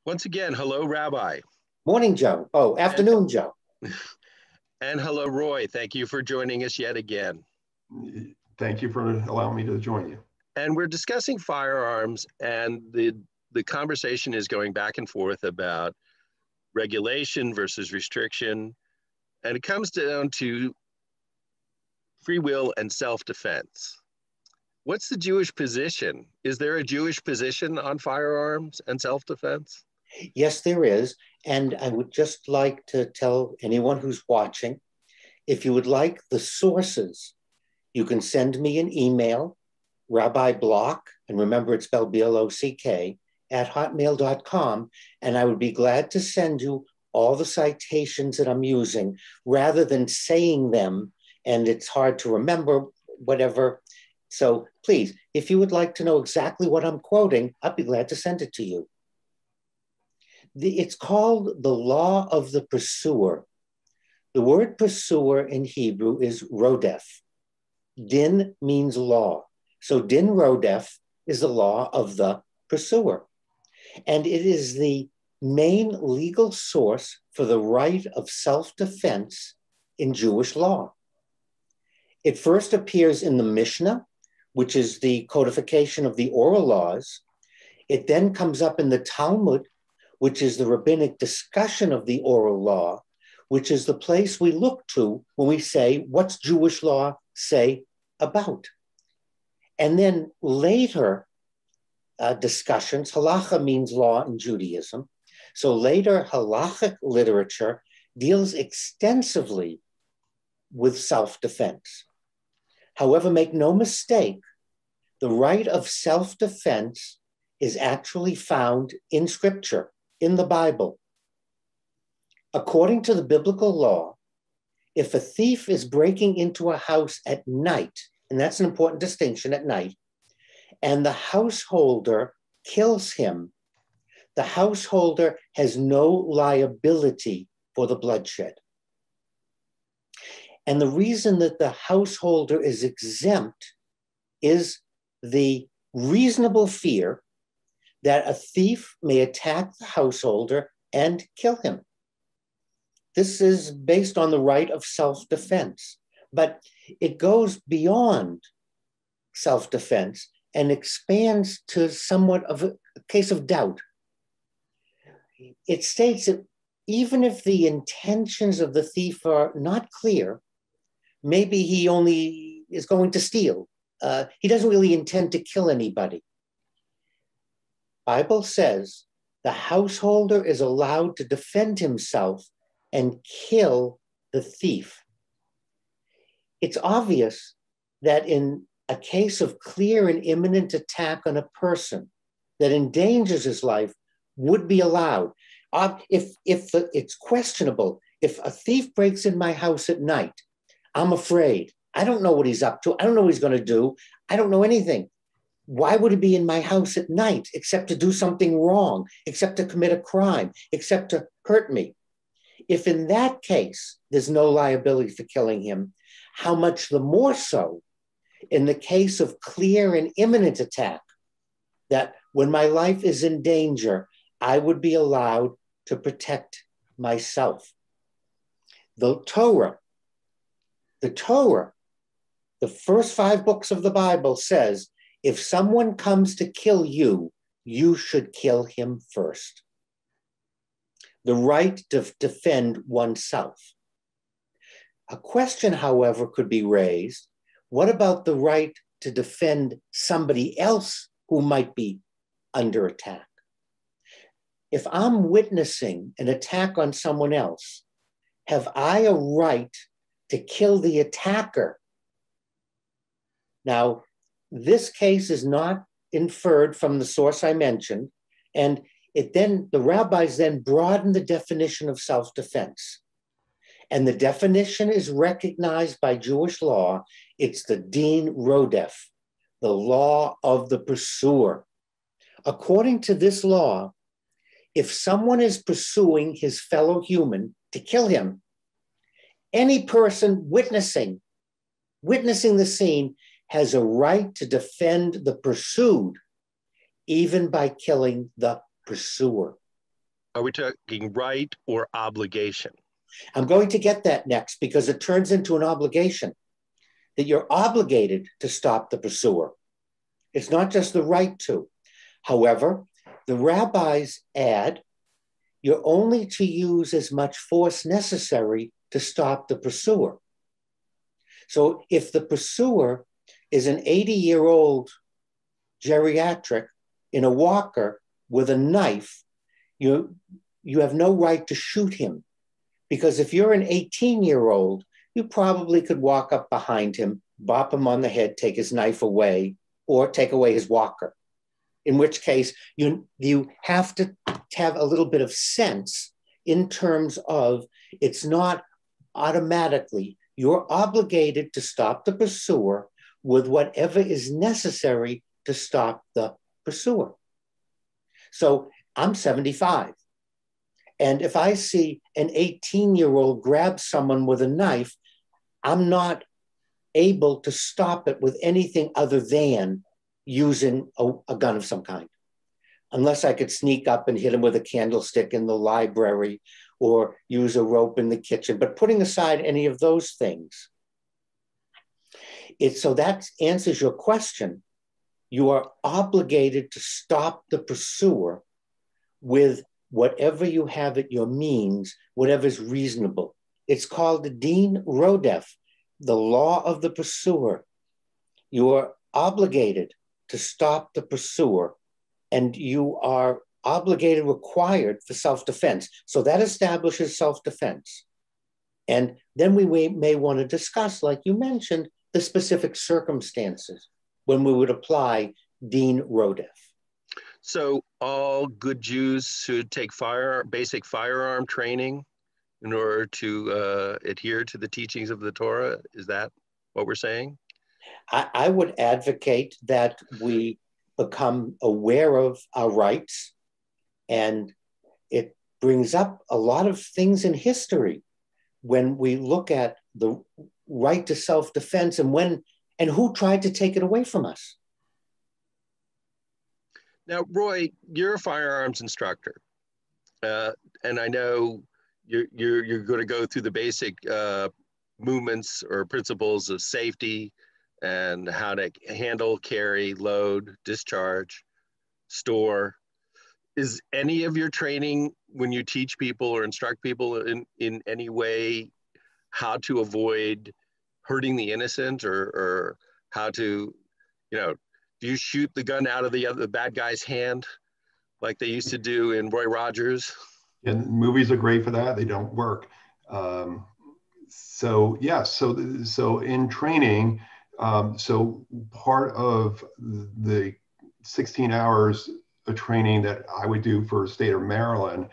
Once again, hello, Rabbi. Morning, Joe. Oh, And, afternoon, Joe. and hello, Roy. Thank you for joining us yet again. Thank you for allowing me to join you. And we're discussing firearms, and the conversation is going back and forth about regulation versus restriction. And it comes down to free will and self-defense. What's the Jewish position? Is there a Jewish position on firearms and self-defense? Yes, there is. And I would just like to tell anyone who's watching, if you would like the sources, you can send me an email, Rabbi Block, and remember it's spelled BLOCK, at hotmail.com, and I would be glad to send you all the citations that I'm using, rather than saying them, and it's hard to remember whatever. So please, if you would like to know exactly what I'm quoting, I'd be glad to send it to you. It's called the law of the pursuer. The word pursuer in Hebrew is rodef. Din means law. So din rodef is the law of the pursuer. And it is the main legal source for the right of self-defense in Jewish law. It first appears in the Mishnah, which is the codification of the oral laws. It then comes up in the Talmud, which is the rabbinic discussion of the oral law, which is the place we look to when we say, what's Jewish law say about? And then later discussions, halacha means law in Judaism. So later halachic literature deals extensively with self-defense. However, make no mistake, the right of self-defense is actually found in Scripture, in the Bible. According to the biblical law, if a thief is breaking into a house at night, and that's an important distinction, at night, and the householder kills him, the householder has no liability for the bloodshed. And the reason that the householder is exempt is the reasonable fear that a thief may attack the householder and kill him. This is based on the right of self-defense, but it goes beyond self-defense and expands to somewhat of a case of doubt. It states that even if the intentions of the thief are not clear, maybe he only is going to steal. He doesn't really intend to kill anybody. Bible says the householder is allowed to defend himself and kill the thief. It's obvious that in a case of clear and imminent attack on a person that endangers his life would be allowed. It's questionable. If a thief breaks in my house at night, I'm afraid. I don't know what he's up to. I don't know what he's going to do. I don't know anything. Why would he be in my house at night except to do something wrong, except to commit a crime, except to hurt me? If in that case, there's no liability for killing him, how much the more so in the case of clear and imminent attack, that when my life is in danger, I would be allowed to protect myself. The Torah, the first 5 books of the Bible says, if someone comes to kill you, you should kill him first. The right to defend oneself. A question, however, could be raised. What about the right to defend somebody else who might be under attack? If I'm witnessing an attack on someone else, have I a right to kill the attacker? Now, this case is not inferred from the source I mentioned, and the rabbis then broaden the definition of self-defense. And the definition is recognized by Jewish law. It's the din rodef, the law of the pursuer. According to this law, if someone is pursuing his fellow human to kill him, any person witnessing the scene has a right to defend the pursued, even by killing the pursuer. Are we talking right or obligation? I'm going to get that next because it turns into an obligation that you're obligated to stop the pursuer. It's not just the right to. However, the rabbis add, you're only to use as much force necessary to stop the pursuer. So if the pursuer is an 80-year-old geriatric in a walker with a knife, you have no right to shoot him. Because if you're an 18-year-old, you probably could walk up behind him, bop him on the head, take his knife away, or take away his walker. In which case, you have to have a little bit of sense in terms of it's not automatically, you're obligated to stop the pursuer with whatever is necessary to stop the pursuer. So I'm 75. And if I see an 18-year-old grab someone with a knife, I'm not able to stop it with anything other than using a gun of some kind, unless I could sneak up and hit him with a candlestick in the library or use a rope in the kitchen. But putting aside any of those things, so that answers your question. You are obligated to stop the pursuer with whatever you have at your means, whatever is reasonable. It's called the Din Rodef, the law of the pursuer. You are obligated to stop the pursuer, and you are obligated, required for self-defense. So that establishes self-defense. And then we may want to discuss, like you mentioned, the specific circumstances when we would apply Din Rodef. So all good Jews should take basic firearm training in order to adhere to the teachings of the Torah? Is that what we're saying? I would advocate that we become aware of our rights, and it brings up a lot of things in history when we look at the right to self-defense and who tried to take it away from us. Now, Roy, you're a firearms instructor, and I know you're going to go through the basic movements or principles of safety and how to handle, carry, load, discharge, store. Is any of your training when you teach people or instruct people in any way how to avoid hurting the innocent or how to, do you shoot the gun out of the bad guy's hand like they used to do in Roy Rogers? And movies are great for that. They don't work. So in training, so part of the 16 hours of training that I would do for the state of Maryland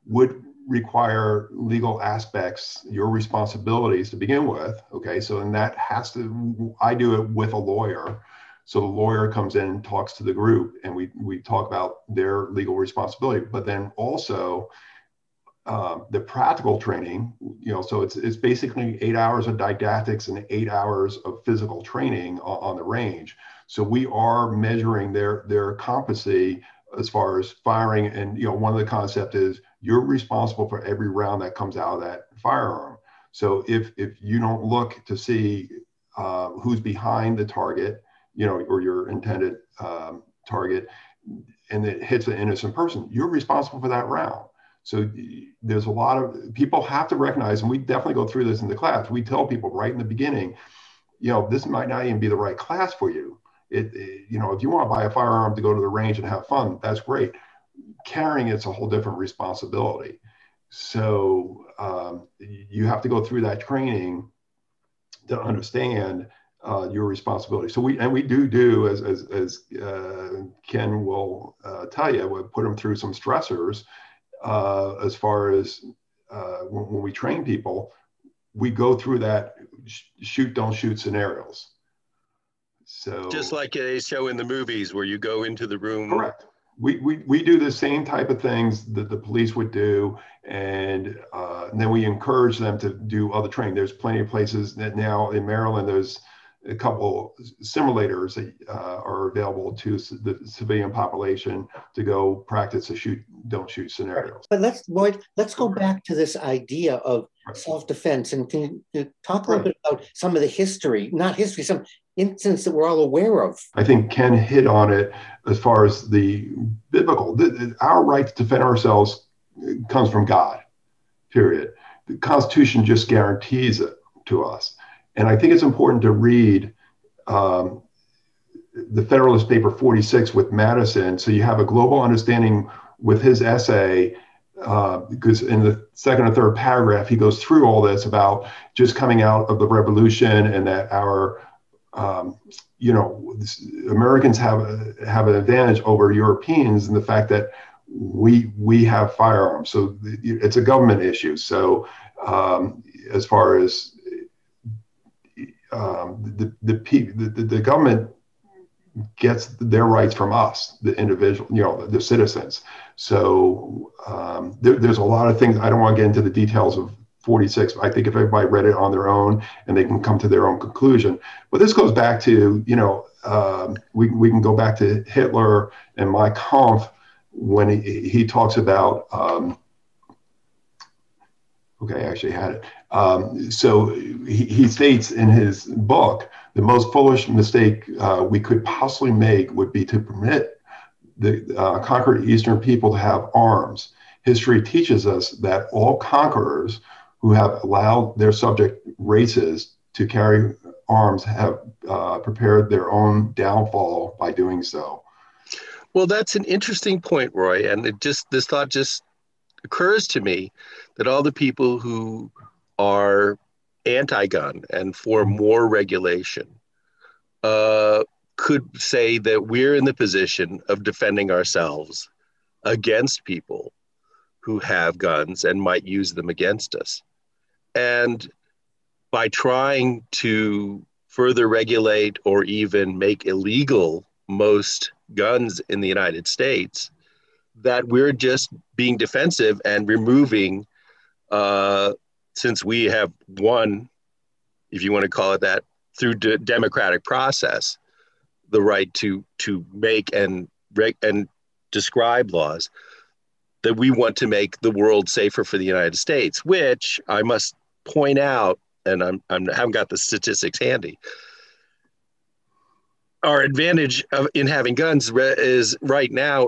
would require legal aspects, your responsibilities to begin with. Okay, so and that I do it with a lawyer. So the lawyer comes in and talks to the group, and we talk about their legal responsibility, but then also the practical training, so it's basically 8 hours of didactics and 8 hours of physical training on the range. So we are measuring their competency as far as firing. And, one of the concepts is you're responsible for every round that comes out of that firearm. So if you don't look to see who's behind the target, or your intended target, and it hits an innocent person, you're responsible for that round. So there's a lot of people have to recognize, and we definitely go through this in the class. We tell people right in the beginning, this might not even be the right class for you. If you want to buy a firearm to go to the range and have fun, that's great. Carrying it's a whole different responsibility. So you have to go through that training to understand your responsibility. So we do as Ken will tell you, we put them through some stressors. As far as when we train people, we go through that shoot, don't shoot scenarios. So just like they show in the movies where you go into the room. Correct. We do the same type of things that the police would do, and then we encourage them to do other training. There's plenty of places that now in Maryland, there's a couple simulators that are available to the civilian population to go practice the shoot, don't shoot scenarios. But let's go back to this idea of self-defense, and can you talk a little bit about some of the some incidents that we're all aware of? I think Ken hit on it as far as the biblical. Our right to defend ourselves comes from God, period. The Constitution just guarantees it to us. And I think it's important to read the Federalist Paper 46 with Madison, so you have a global understanding with his essay, because in the second or third paragraph, he goes through all this about just coming out of the revolution and that our, Americans have an advantage over Europeans in the fact that we have firearms. So it's a government issue. So as far as the government gets their rights from us, the individual, the citizens. So there's a lot of things. I don't want to get into the details of 46. I think if everybody read it on their own and they can come to their own conclusion. But this goes back to, we can go back to Hitler and Mein Kampf when he talks about, okay, I actually had it. So he states in his book, the most foolish mistake we could possibly make would be to permit the conquered Eastern people to have arms. History teaches us that all conquerors who have allowed their subject races to carry arms have prepared their own downfall by doing so. Well, that's an interesting point, Roy. And this thought just occurs to me that all the people who are anti-gun and for more regulation could say that we're in the position of defending ourselves against people who have guns and might use them against us. And by trying to further regulate or even make illegal most guns in the United States, that we're just being defensive and removing, since we have won, if you want to call it that, through democratic process, the right to make and describe laws, that we want to make the world safer for the United States, which I must point out, and I haven't got the statistics handy, our advantage in having guns is right now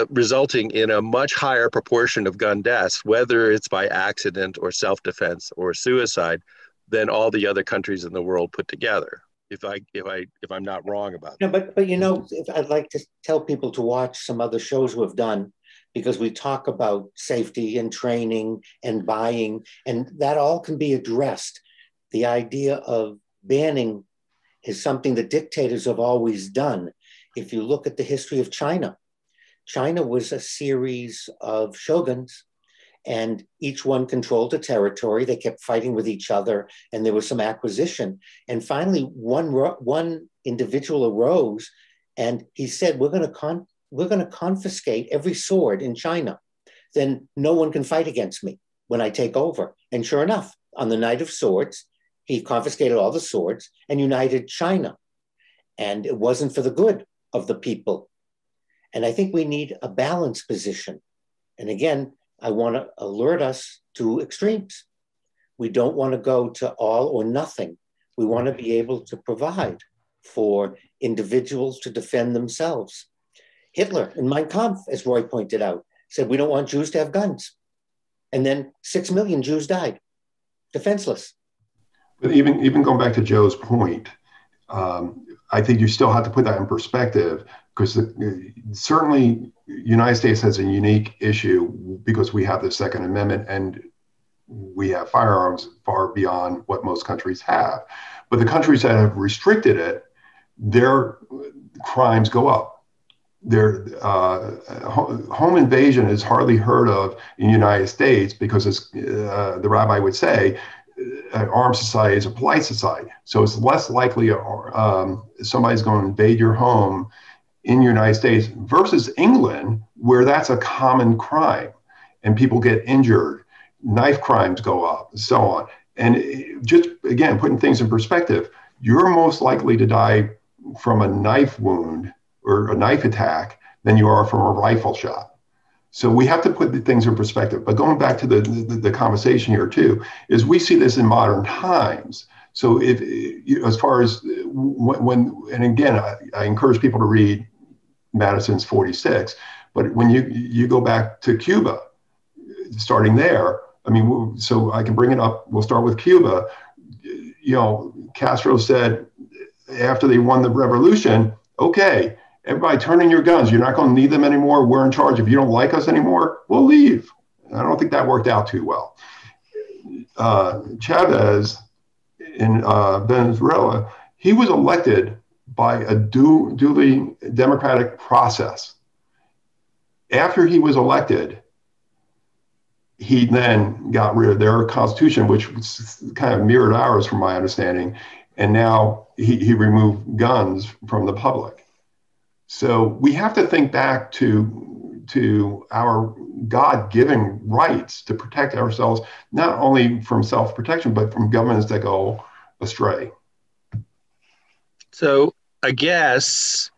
resulting in a much higher proportion of gun deaths, whether it's by accident or self-defense or suicide, than all the other countries in the world put together. If I'm not wrong about that. No, but I'd like to tell people to watch some other shows we've done, because we talk about safety and training and buying, and that all can be addressed. The idea of banning is something that dictators have always done. If you look at the history of China, China was a series of shoguns, and each one controlled a territory. They kept fighting with each other, and there was some acquisition. And finally, one individual arose, and he said, we're going to confiscate every sword in China. Then no one can fight against me when I take over. And sure enough, on the Night of Swords, he confiscated all the swords and united China. And it wasn't for the good of the people. And I think we need a balanced position. And again, I want to alert us to extremes. We don't want to go to all or nothing. We want to be able to provide for individuals to defend themselves. Hitler in Mein Kampf, as Roy pointed out, said, we don't want Jews to have guns. And then 6 million Jews died, defenseless. But even going back to Joe's point, I think you still have to put that in perspective, because certainly the United States has a unique issue because we have the Second Amendment and we have firearms far beyond what most countries have. But the countries that have restricted it, their crimes go up. Their home invasion is hardly heard of in the United States because, as the rabbi would say, an armed society is a polite society. So it's less likely somebody's going to invade your home in the United States versus England, where that's a common crime and people get injured, knife crimes go up, and so on. And just, again, putting things in perspective, you're most likely to die from a knife wound or a knife attack than you are from a rifle shot. So we have to put the things in perspective. But going back to the conversation here too, is we see this in modern times. So if as far as when and again, I encourage people to read Madison's 46, but when you go back to Cuba, starting there, I mean, so I can bring it up. We'll start with Cuba. You know, Castro said after they won the revolution, okay, everybody turn in your guns. You're not going to need them anymore. We're in charge. If you don't like us anymore, we'll leave. I don't think that worked out too well. Chavez in Venezuela, he was elected by a duly democratic process. After he was elected, he then got rid of their constitution, which was kind of mirrored ours from my understanding. And now he removed guns from the public. So we have to think back to our God-given rights to protect ourselves, not only from self-protection, but from governments that go astray. So I guess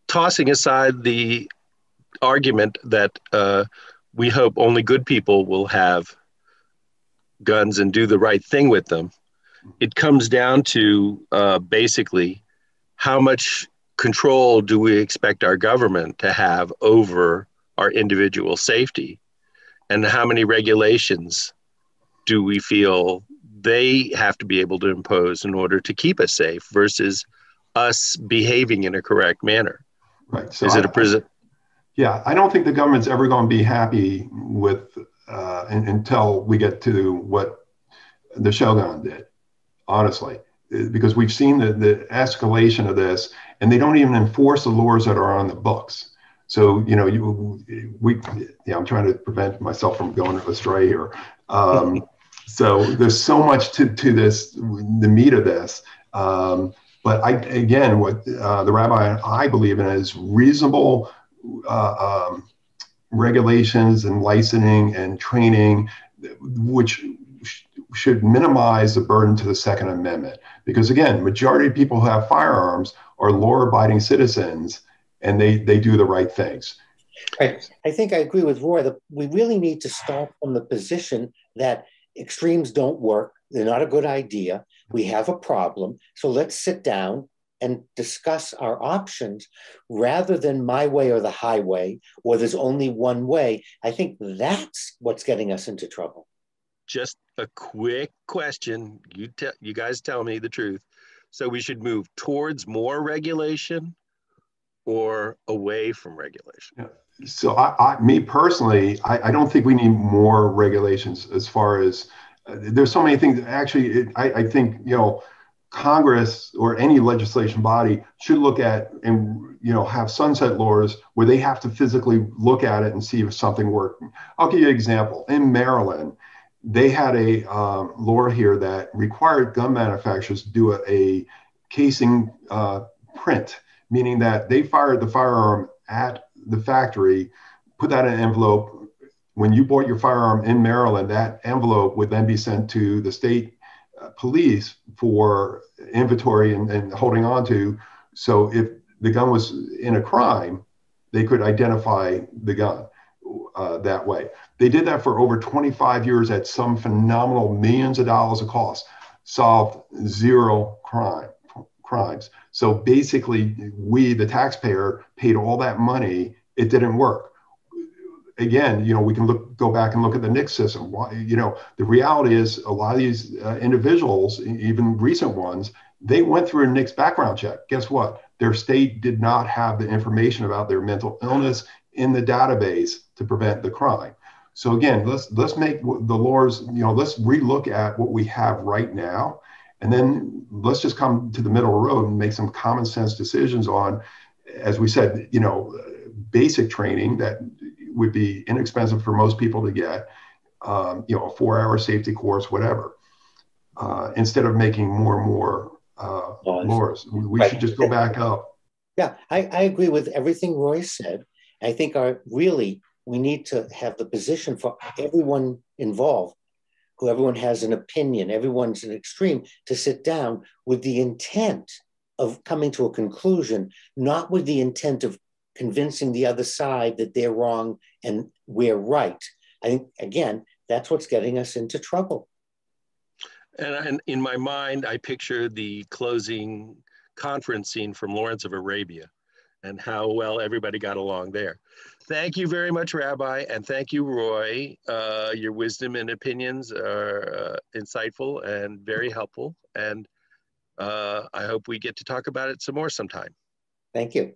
tossing aside the argument that we hope only good people will have guns and do the right thing with them, it comes down to basically how much control do we expect our government to have over our individual safety, and how many regulations do we feel they have to be able to impose in order to keep us safe versus us behaving in a correct manner. Right. So is it a prison? Yeah, I don't think the government's ever going to be happy with until we get to what the Shogun did, honestly, because we've seen the escalation of this, and they don't even enforce the laws that are on the books. So, you know, I'm trying to prevent myself from going astray here. So there's so much to this, the meat of this. But what the rabbi and I believe in is reasonable regulations and licensing and training, which should minimize the burden to the Second Amendment. Because again, majority of people who have firearms are law-abiding citizens, and they do the right things. I think I agree with Roy that we really need to start from the position that extremes don't work. They're not a good idea. We have a problem. So let's sit down and discuss our options rather than my way or the highway, or there's only one way. I think that's what's getting us into trouble. Just a quick question. You guys tell me the truth. So we should move towards more regulation or away from regulation? Yeah. So me personally, I don't think we need more regulations as far as there's so many things. Actually, I think, you know, Congress or any legislation body should look at and, you know, have sunset laws where they have to physically look at it and see if something worked. I'll give you an example. In Maryland, they had a law here that required gun manufacturers to do a casing print, meaning that they fired the firearm at the factory, put that in an envelope. When you bought your firearm in Maryland, that envelope would then be sent to the state police for inventory and holding on to. So if the gun was in a crime, they could identify the gun that way. They did that for over 25 years at some phenomenal millions of dollars of cost, solved zero crimes. So basically, we, the taxpayer, paid all that money. It didn't work. Again, you know, we can go back and look at the NICS system. You know, the reality is a lot of these individuals, even recent ones, they went through a NICS background check. Guess what? Their state did not have the information about their mental illness in the database to prevent the crime. So again, let's make the laws, you know, let's relook at what we have right now, and then let's just come to the middle of the road and make some common sense decisions on, as we said, you know, basic training that would be inexpensive for most people to get, you know, a 4-hour safety course, whatever, instead of making more and more laws. We should just go back up. Yeah, I agree with everything Roy said. I think we need to have the position for everyone involved. everyone has an opinion, everyone's an extreme, to sit down with the intent of coming to a conclusion, not with the intent of convincing the other side that they're wrong and we're right. I think, again, that's what's getting us into trouble. And in my mind, I picture the closing conference scene from Lawrence of Arabia and how well everybody got along there. Thank you very much, Rabbi, and thank you, Roy. Your wisdom and opinions are insightful and very helpful, and I hope we get to talk about it some more sometime. Thank you.